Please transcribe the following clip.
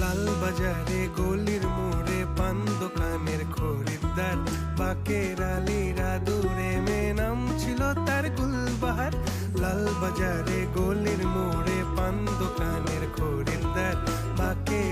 লাল বাজারে গলির মোড়ে পান দোকানের খরিদ্দার, বাকের আলীরা দূরে মেয়ে নাম ছিল তার গুলবাহার। লাল বাজারে গলির মোড়ে পান দোকানের খরিদ্দার, বাকের